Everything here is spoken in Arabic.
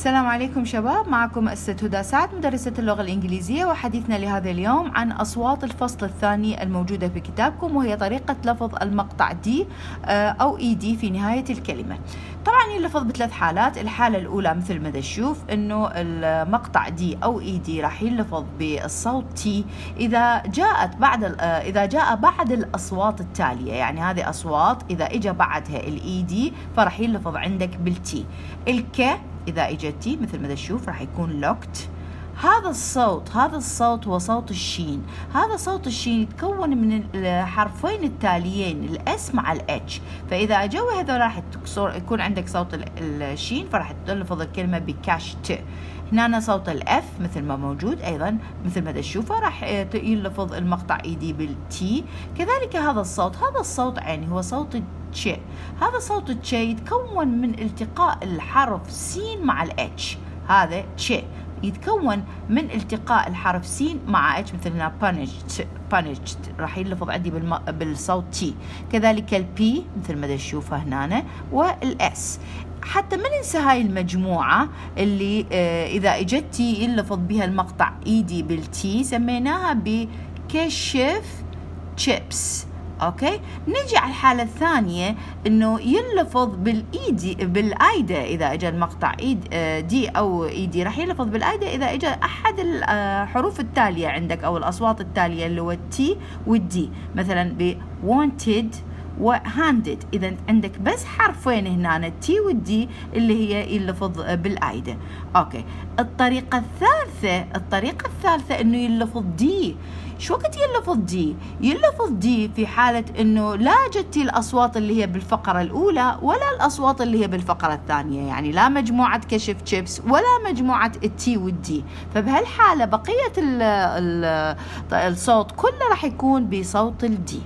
السلام عليكم شباب، معكم أستاذ هدى سعد مدرسة اللغة الإنجليزية، وحديثنا لهذا اليوم عن أصوات الفصل الثاني الموجودة في كتابكم، وهي طريقة لفظ المقطع دي أو إيدي في نهاية الكلمة. طبعا يلفظ بثلاث حالات. الحالة الأولى مثل ما تشوف إنه المقطع دي أو إيدي راح يلفظ بالصوت تي إذا جاء بعد الأصوات التالية، يعني هذه أصوات إذا إجا بعدها الإيدي فراح يلفظ عندك بالتي. الك إذا إجتي مثل ما تشوف راح يكون لوكت. هذا الصوت هو صوت الشين. هذا صوت الشين يتكون من الحرفين التاليين الاس مع الاتش، فإذا أجوا هذول راح يكون عندك صوت الشين فراح تلفظ الكلمة بكاشت. هنا صوت الاف مثل ما موجود أيضا مثل ما تشوفه راح يلفظ المقطع ايدي بالتي. كذلك هذا الصوت عيني هو صوت تش. هذا صوت التش يتكون من التقاء الحرف سين مع الاتش. هذا تش يتكون من التقاء الحرف سين مع اتش، مثل هنا punished راح يلفظ عندي بالصوت تي. كذلك البي مثل ما تشوفه هنا، والاس. حتى ما ننسى هاي المجموعة اللي إذا إجتي يلفظ بها المقطع إيدي بالتي سميناها بكشف تشيبس. اوكي، نجي على الحالة الثانية انه يلفظ بالايدة. اذا اجى المقطع دي او ايدي راح يلفظ بالايدة اذا اجى احد الحروف التالية عندك او الاصوات التالية اللي هو التي والدي، مثلا ب wanted وهاندد. اذا عندك بس حرفين هنا التي والدي اللي هي يلفظ بالايدة. اوكي، الطريقة الثالثة انه يلفظ دي. شو وقت يلفظ دي؟ يلفظ دي في حالة انه لا جتي الاصوات اللي هي بالفقرة الاولى ولا الاصوات اللي هي بالفقرة الثانية، يعني لا مجموعة كشف تشيبس ولا مجموعة التي والدي. فبهالحالة بقية الصوت كله راح يكون بصوت الدي.